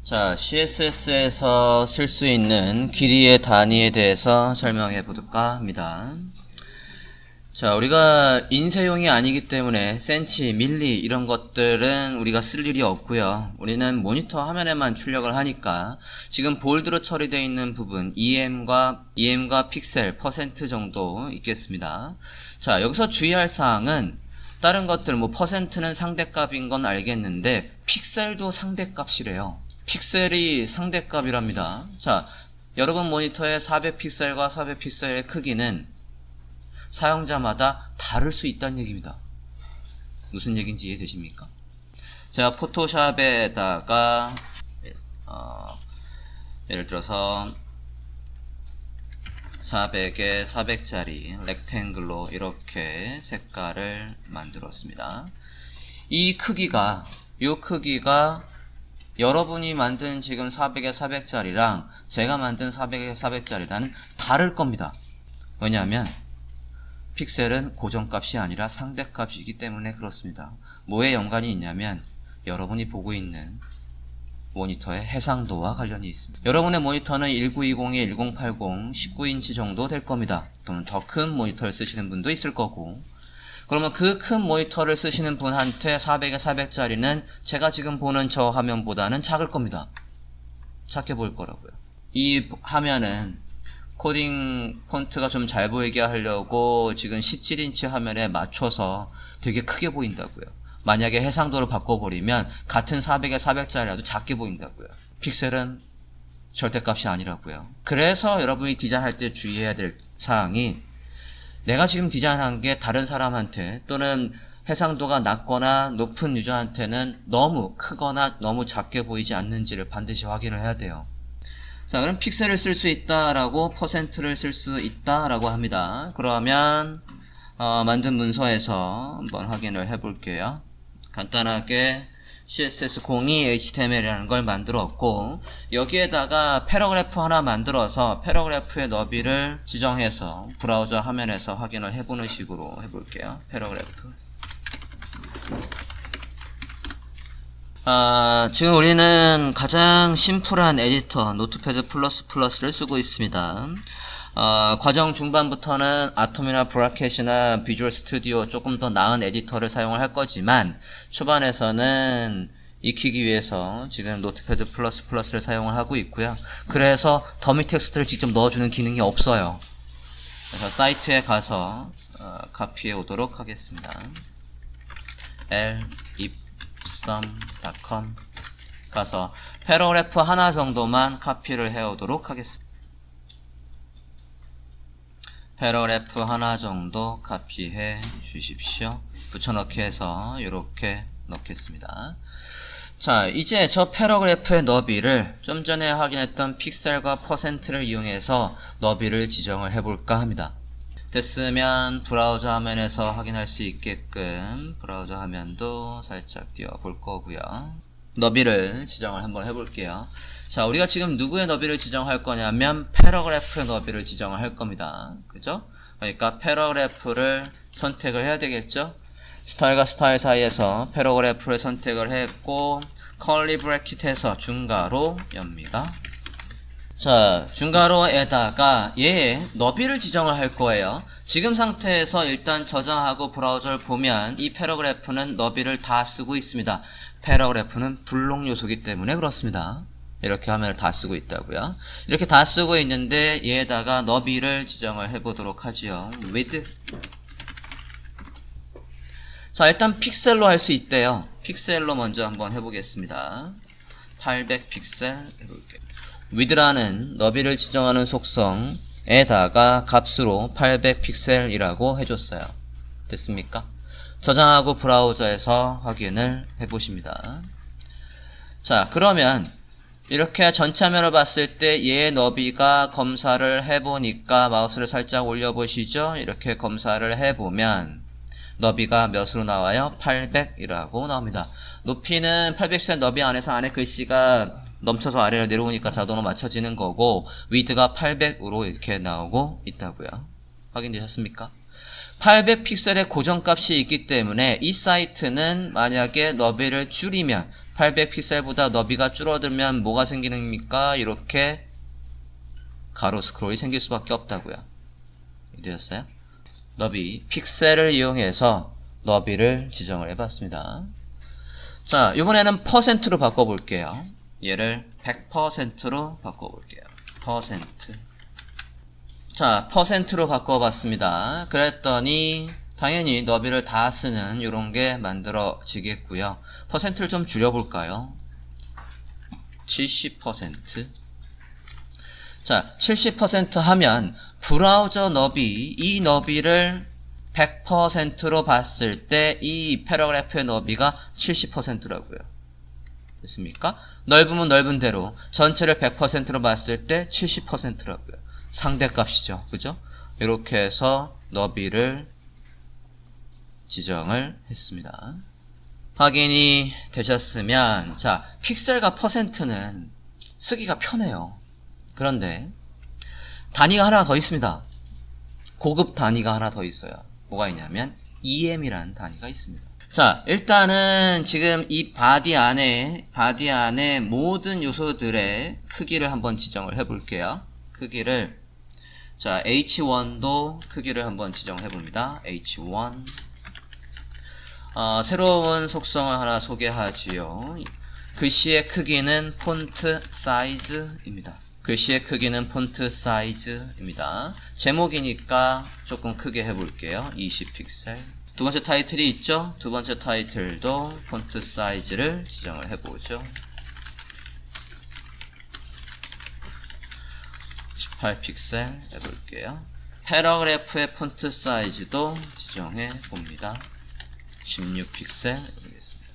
자, CSS에서 쓸 수 있는 길이의 단위에 대해서 설명해 볼까 합니다. 자, 우리가 인쇄용이 아니기 때문에 센치, 밀리 이런 것들은 우리가 쓸 일이 없고요. 우리는 모니터 화면에만 출력을 하니까 지금 볼드로 처리되어 있는 부분 EM과 픽셀 퍼센트 정도 있겠습니다. 자, 여기서 주의할 사항은 다른 것들 퍼센트는 상대값인 건 알겠는데 픽셀도 상대값이래요. 픽셀이 상대값이랍니다. 자, 여러분 모니터의 400픽셀과 400픽셀의 크기는 사용자마다 다를 수 있다는 얘기입니다. 무슨 얘기인지 이해되십니까? 제가 포토샵에다가 예를 들어서 400에 400짜리 렉탱글로 이렇게 색깔을 만들었습니다. 이 크기가 여러분이 만든 지금 400에 400짜리랑 제가 만든 400에 400짜리랑은 다를 겁니다. 왜냐하면 픽셀은 고정값이 아니라 상대값이기 때문에 그렇습니다. 뭐에 연관이 있냐면 여러분이 보고 있는 모니터의 해상도와 관련이 있습니다. 여러분의 모니터는 1920에 1080 19인치 정도 될 겁니다. 또는 더 큰 모니터를 쓰시는 분도 있을 거고, 그러면 그 큰 모니터를 쓰시는 분한테 400에 400짜리는 제가 지금 보는 저 화면보다는 작을 겁니다. 작게 보일 거라고요. 이 화면은 코딩 폰트가 좀 잘 보이게 하려고 지금 17인치 화면에 맞춰서 되게 크게 보인다고요. 만약에 해상도를 바꿔버리면 같은 400에 400짜리라도 작게 보인다고요. 픽셀은 절대값이 아니라고요. 그래서 여러분이 디자인할 때 주의해야 될 사항이, 내가 지금 디자인한 게 다른 사람한테 또는 해상도가 낮거나 높은 유저한테는 너무 크거나 너무 작게 보이지 않는지를 반드시 확인을 해야 돼요. 자, 그럼 픽셀을 쓸 수 있다라고 퍼센트를 쓸 수 있다라고 합니다. 그러면 만든 문서에서 한번 확인을 해 볼게요. 간단하게 CSS02 HTML이라는 걸 만들었고, 여기에다가 패러그래프 하나 만들어서 패러그래프의 너비를 지정해서 브라우저 화면에서 확인을 해보는 식으로 해볼게요. 패러그래프. 지금 우리는 가장 심플한 에디터 노트패드 ++를 쓰고 있습니다. 과정 중반부터는 아톰이나 브라켓이나 비주얼 스튜디오 조금 더 나은 에디터를 사용을 할 거지만, 초반에서는 익히기 위해서 지금 노트패드 ++를 사용을 하고 있고요. 그래서 더미 텍스트를 직접 넣어주는 기능이 없어요. 그래서 사이트에 가서 카피해 오도록 하겠습니다. lipsum.com 가서 패러그래프 하나 정도만 카피를 해 오도록 하겠습니다. 패러그래프 하나 정도 카피해 주십시오. 붙여넣기 해서 이렇게 넣겠습니다. 자, 이제 저 패러그래프의 너비를 좀 전에 확인했던 픽셀과 퍼센트를 이용해서 너비를 지정을 해볼까 합니다. 됐으면 브라우저 화면에서 확인할 수 있게끔 브라우저 화면도 살짝 띄워 볼 거고요. 너비를 지정을 한번 해볼게요. 자, 우리가 지금 누구의 너비를 지정할 거냐면 패러그래프의 너비를 지정을 할 겁니다. 그죠? 그러니까 패러그래프를 선택을 해야 되겠죠? 스타일과 스타일 사이에서 패러그래프를 선택을 했고, 컬리 브래킷에서 중괄호 엽니다. 자, 중괄호에다가 얘의 너비를 지정을 할 거예요. 지금 상태에서 일단 저장하고 브라우저를 보면 이 패러그래프는 너비를 다 쓰고 있습니다. 패러그래프는 블록 요소이기 때문에 그렇습니다. 이렇게 화면을 다 쓰고 있다고요. 이렇게 다 쓰고 있는데 얘에다가 너비를 지정을 해보도록 하지요. width. 자, 일단 픽셀로 할 수 있대요. 픽셀로 먼저 한번 해보겠습니다. 800픽셀 해볼게요. width라는 너비를 지정하는 속성에다가 값으로 800픽셀이라고 해줬어요. 됐습니까? 저장하고 브라우저에서 확인을 해보십니다. 자, 그러면 이렇게 전체 화면을 봤을 때 얘의 너비가 검사를 해보니까, 마우스를 살짝 올려보시죠. 이렇게 검사를 해보면 너비가 몇으로 나와요? 800이라고 나옵니다. 높이는 800픽셀 너비 안에서 안에 글씨가 넘쳐서 아래로 내려오니까 자동으로 맞춰지는 거고, 위드가 800으로 이렇게 나오고 있다고요. 확인되셨습니까? 800픽셀의 고정값이 있기 때문에 이 사이트는 만약에 너비를 줄이면 800픽셀보다 너비가 줄어들면 뭐가 생기는입니까? 이렇게 가로 스크롤이 생길 수밖에 없다고요. 이해되셨어요? 너비, 픽셀을 이용해서 너비를 지정을 해봤습니다. 자, 이번에는 퍼센트로 바꿔볼게요. 얘를 100%로 바꿔볼게요. 퍼센트. 자, 퍼센트로 바꿔봤습니다. 그랬더니 당연히 너비를 다 쓰는 이런 게 만들어지겠고요. 퍼센트를 좀 줄여볼까요? 70%. 자, 70% 하면 브라우저 너비, 이 너비를 100%로 봤을 때 이 패러그래프의 너비가 70%라고요. 됐습니까? 넓으면 넓은 대로 전체를 100%로 봤을 때 70%라고요. 상대값이죠. 그죠? 이렇게 해서 너비를 지정을 했습니다. 확인이 되셨으면, 자, 픽셀과 퍼센트는 쓰기가 편해요. 그런데 단위가 하나 더 있습니다. 고급 단위가 하나 더 있어요. 뭐가 있냐면 EM이라는 단위가 있습니다. 자, 일단은 지금 이 바디 안에 모든 요소들의 크기를 한번 지정을 해볼게요. 크기를, 자, H1도 크기를 한번 지정해 봅니다. H1. 새로운 속성을 하나 소개하지요. 글씨의 크기는 폰트 사이즈입니다. 글씨의 크기는 폰트 사이즈입니다. 제목이니까 조금 크게 해볼게요. 20픽셀. 두 번째 타이틀이 있죠? 두 번째 타이틀도 폰트 사이즈를 지정을 해보죠. 18픽셀 해볼게요. 패러그래프의 폰트 사이즈도 지정해 봅니다. 16픽셀 해보겠습니다.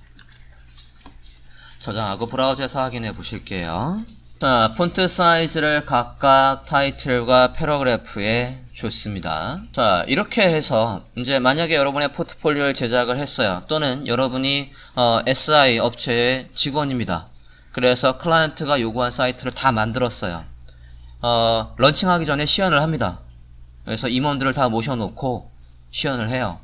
저장하고 브라우저에서 확인해 보실게요. 자, 폰트 사이즈를 각각 타이틀과 패러그래프에 줬습니다. 자, 이렇게 해서 이제 만약에 여러분의 포트폴리오를 제작을 했어요. 또는 여러분이 SI 업체의 직원입니다. 그래서 클라이언트가 요구한 사이트를 다 만들었어요. 런칭하기 전에 시연을 합니다. 그래서 임원들을 다 모셔놓고 시연을 해요.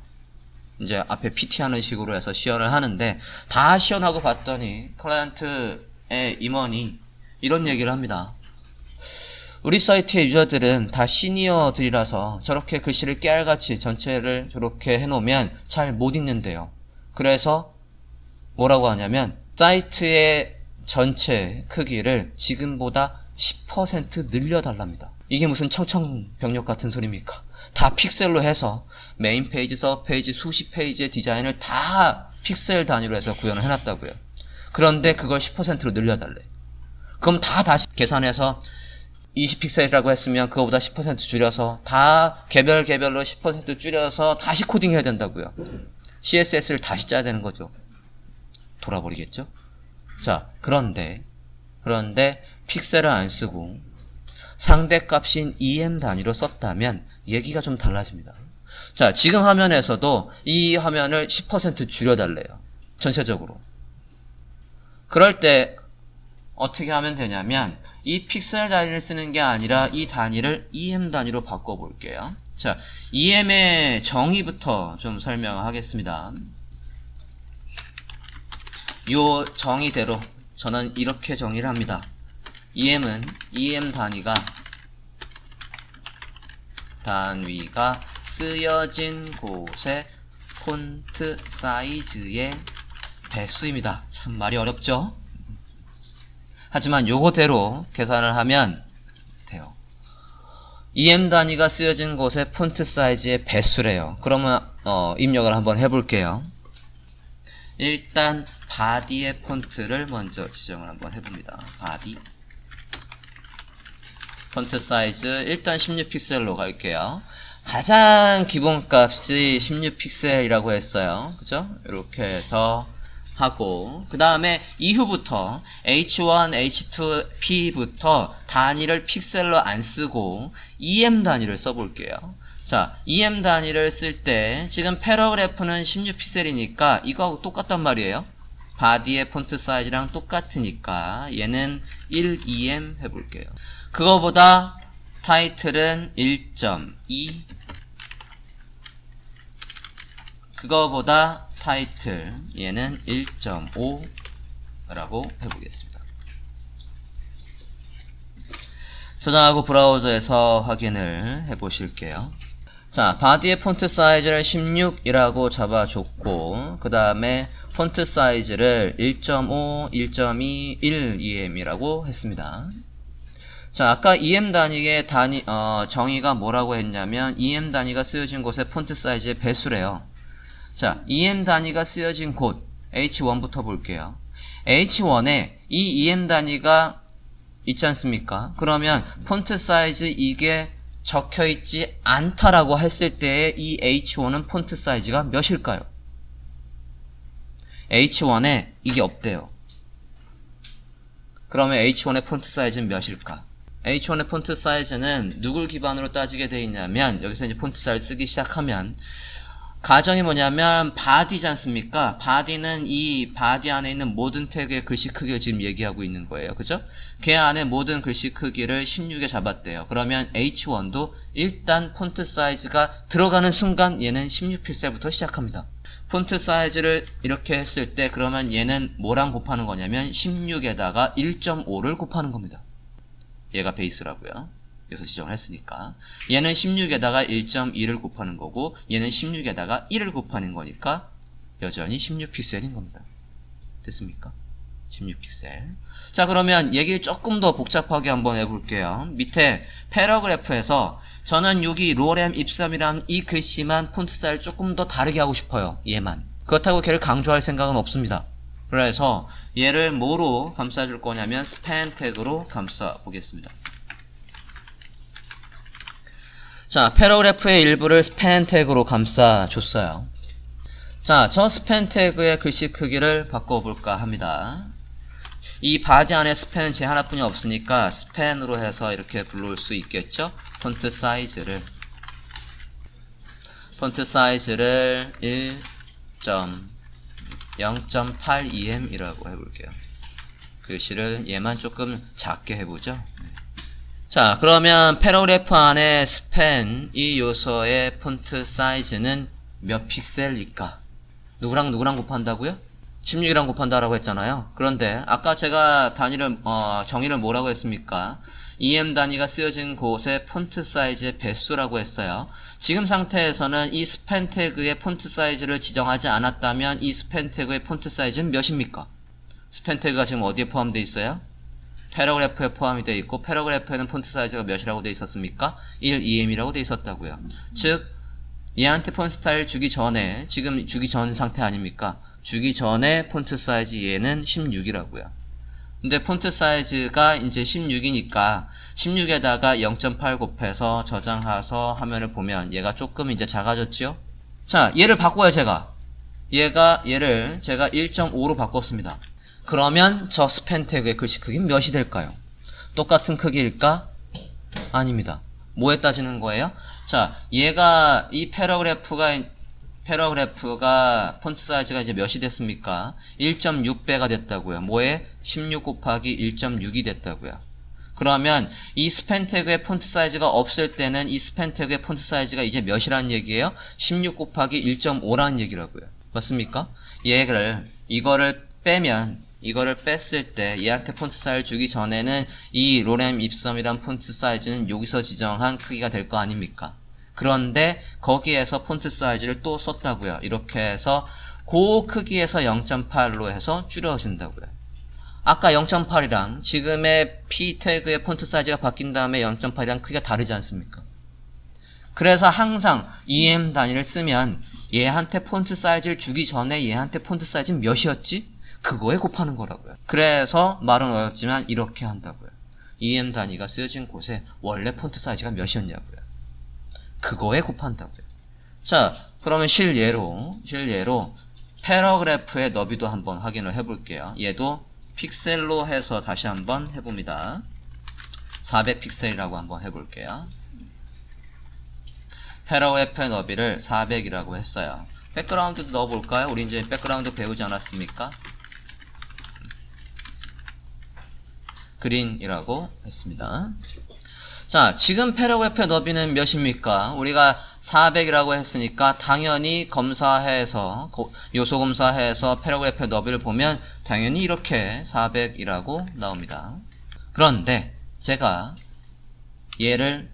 이제 앞에 PT 하는 식으로 해서 시연을 하는데, 다 시연하고 봤더니 클라이언트의 임원이 이런 얘기를 합니다. 우리 사이트의 유저들은 다 시니어들이라서 저렇게 글씨를 깨알같이 전체를 저렇게 해놓으면 잘 못 읽는데요. 그래서 뭐라고 하냐면 사이트의 전체 크기를 지금보다 10% 늘려달랍니다. 이게 무슨 청천벽력 같은 소리입니까? 다 픽셀로 해서 메인 페이지, 서브 페이지, 수십 페이지의 디자인을 다 픽셀 단위로 해서 구현을 해놨다고요. 그런데 그걸 10%로 늘려달래. 그럼 다시 계산해서 20픽셀이라고 했으면 그거보다 10% 줄여서 다 개별로 10% 줄여서 다시 코딩해야 된다고요. CSS를 다시 짜야 되는 거죠. 돌아버리겠죠? 자, 그런데 픽셀을 안 쓰고 상대값인 EM 단위로 썼다면 얘기가 좀 달라집니다. 자, 지금 화면에서도 이 화면을 10% 줄여달래요. 전체적으로. 그럴 때 어떻게 하면 되냐면 이 픽셀 단위를 쓰는 게 아니라 이 단위를 EM 단위로 바꿔볼게요. 자, EM의 정의부터 좀 설명하겠습니다. 요 정의대로 저는 이렇게 정의를 합니다. EM은 EM 단위가 쓰여진 곳의 폰트 사이즈의 배수입니다. 참 말이 어렵죠? 하지만 요거대로 계산을 하면 돼요. EM 단위가 쓰여진 곳의 폰트 사이즈의 배수래요. 그러면 입력을 한번 해볼게요. 일단 바디의 폰트를 먼저 지정을 한번 해봅니다. 바디 폰트 사이즈 일단 16픽셀로 갈게요. 가장 기본값이 16픽셀이라고 했어요. 그죠? 이렇게 해서 하고, 그 다음에 이후부터 H1, H2, P부터 단위를 픽셀로 안 쓰고 EM 단위를 써볼게요. 자, EM 단위를 쓸 때 지금 패러그래프는 16픽셀이니까 이거하고 똑같단 말이에요. 바디의 폰트 사이즈랑 똑같으니까 얘는 1EM 해볼게요. 그거보다 타이틀은 1.2, 그거보다 타이틀 얘는 1.5 라고 해보겠습니다. 저장하고 브라우저에서 확인을 해보실게요. 자, 바디의 폰트 사이즈를 16이라고 잡아줬고, 그 다음에 폰트 사이즈를 1.5, 1.2, 1EM이라고 했습니다. 자, 아까 EM 단위의 정의가 뭐라고 했냐면, EM 단위가 쓰여진 곳의 폰트 사이즈의 배수래요. 자, EM 단위가 쓰여진 곳, H1부터 볼게요. H1에 이 EM 단위가 있지 않습니까? 그러면 폰트 사이즈 이게 적혀있지 않다라고 했을 때의 이 H1은 폰트 사이즈가 몇일까요? H1에 이게 없대요. 그러면 H1의 폰트 사이즈는 몇일까? H1의 폰트 사이즈는 누굴 기반으로 따지게 되어 있냐면, 여기서 이제 폰트 사이즈 쓰기 시작하면 가정이 뭐냐면 바디지 않습니까? 바디는 이 바디 안에 있는 모든 태그의 글씨 크기를 지금 얘기하고 있는 거예요. 그죠? 걔 안에 모든 글씨 크기를 16에 잡았대요. 그러면 H1도 일단 폰트 사이즈가 들어가는 순간 얘는 16픽셀부터 시작합니다. 폰트 사이즈를 이렇게 했을 때 그러면 얘는 뭐랑 곱하는 거냐면 16에다가 1.5를 곱하는 겁니다. 얘가 베이스라고요. 여기서 지정을 했으니까 얘는 16에다가 1.2를 곱하는 거고 얘는 16에다가 1을 곱하는 거니까 여전히 16픽셀인 겁니다. 됐습니까? 16픽셀. 자, 그러면 얘기를 조금 더 복잡하게 한번 해볼게요. 밑에 패러그래프에서 저는 여기 로렘 입섬이란 이 글씨만 폰트 사이즈를 조금 더 다르게 하고 싶어요. 얘만. 그렇다고 걔를 강조할 생각은 없습니다. 그래서 얘를 뭐로 감싸줄 거냐면 스팬 태그로 감싸 보겠습니다. 자, 패러그래프의 일부를 스팬 태그로 감싸줬어요. 자, 저 스팬 태그의 글씨 크기를 바꿔볼까 합니다. 이 바디 안에 스팬은 제 하나뿐이 없으니까 스팬으로 해서 이렇게 불러올 수 있겠죠? 폰트 사이즈를 0.82M 이라고 해볼게요. 글씨를 얘만 조금 작게 해보죠. 자, 그러면 패러그래프 안에 스팬 이 요소의 폰트 사이즈는 몇 픽셀일까? 누구랑 곱한다고요? 16이랑 곱한다라고 했잖아요. 그런데 아까 제가 정의를 뭐라고 했습니까? EM 단위가 쓰여진 곳의 폰트 사이즈의 배수라고 했어요. 지금 상태에서는 이 스팬 태그의 폰트 사이즈를 지정하지 않았다면 이 스팬 태그의 폰트 사이즈는 몇입니까? 스팬 태그가 지금 어디에 포함되어 있어요? 패러그래프에 포함이 되어 있고 패러그래프에는 폰트 사이즈가 몇이라고 되어 있었습니까? 1EM이라고 되어 있었다고요. 즉 얘한테 폰트 스타일 주기 전에 지금 주기 전 상태 아닙니까? 주기 전에 폰트 사이즈 얘는 16이라고요. 근데 폰트 사이즈가 이제 16이니까 16에다가 0.8 곱해서 저장해서 화면을 보면 얘가 조금 이제 작아졌죠? 자, 얘를 바꿔요, 제가. 얘를 제가 1.5로 바꿨습니다. 그러면 저 스팬 태그의 글씨 크기는 몇이 될까요? 똑같은 크기일까? 아닙니다. 뭐에 따지는 거예요? 자, 얘가 이 패러그래프가 폰트 사이즈가 이제 몇이 됐습니까? 1.6배가 됐다고요. 뭐에? 16 곱하기 1.6이 됐다고요. 그러면 이 스팬 태그의 폰트 사이즈가 없을 때는 이 스팬 태그의 폰트 사이즈가 이제 몇이라는 얘기예요? 16 곱하기 1.5라는 얘기라고요. 맞습니까? 이거를 뺐을 때 얘한테 폰트 사이즈를 주기 전에는 이 로렘 입섬이란 폰트 사이즈는 여기서 지정한 크기가 될 거 아닙니까? 그런데 거기에서 폰트 사이즈를 또 썼다고요. 이렇게 해서 그 크기에서 0.8로 해서 줄여준다고요. 아까 0.8이랑 지금의 P 태그의 폰트 사이즈가 바뀐 다음에 0.8이랑 크기가 다르지 않습니까? 그래서 항상 EM 단위를 쓰면 얘한테 폰트 사이즈를 주기 전에 얘한테 폰트 사이즈는 몇이었지? 그거에 곱하는 거라고요. 그래서 말은 어렵지만 이렇게 한다고요. EM 단위가 쓰여진 곳에 원래 폰트 사이즈가 몇이었냐고요. 그거에 곱한다고요. 자, 그러면 실예로 패러그래프의 너비도 한번 확인을 해볼게요. 얘도 픽셀로 해서 다시 한번 해봅니다. 400픽셀이라고 한번 해볼게요. 패러그래프의 너비를 400이라고 했어요. 백그라운드도 넣어볼까요? 우리 이제 백그라운드 배우지 않았습니까? 그린이라고 했습니다. 자, 지금 패러그래프의 너비는 몇입니까? 우리가 400이라고 했으니까 당연히 검사해서 요소 검사해서 패러그래프의 너비를 보면 당연히 이렇게 400이라고 나옵니다. 그런데 제가 얘를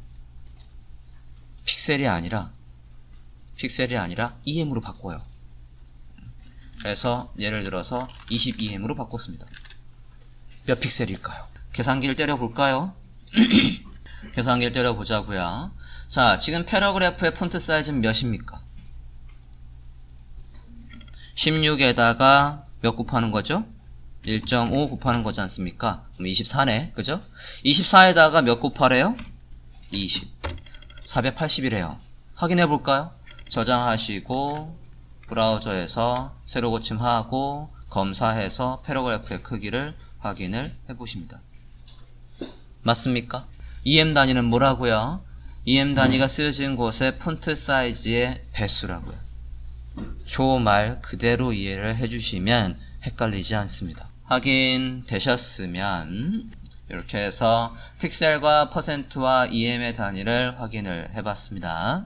픽셀이 아니라 EM으로 바꿔요. 그래서 예를 들어서 22M으로 바꿨습니다. 몇 픽셀일까요? 계산기를 때려볼까요? 계산기를 때려보자고요. 자, 지금 패러그래프의 폰트 사이즈는 몇입니까? 16에다가 몇 곱하는 거죠? 1.5 곱하는 거지 않습니까? 그럼 24네, 그죠? 24에다가 몇 곱하래요? 20. 480이래요. 확인해 볼까요? 저장하시고 브라우저에서 새로 고침하고 검사해서 패러그래프의 크기를 확인을 해보십니다. 맞습니까? EM 단위는 뭐라고요? EM 단위가 쓰여진 곳의 폰트 사이즈의 배수라고요. 저 말 그대로 이해를 해주시면 헷갈리지 않습니다. 확인되셨으면 이렇게 해서 픽셀과 퍼센트와 EM의 단위를 확인을 해봤습니다.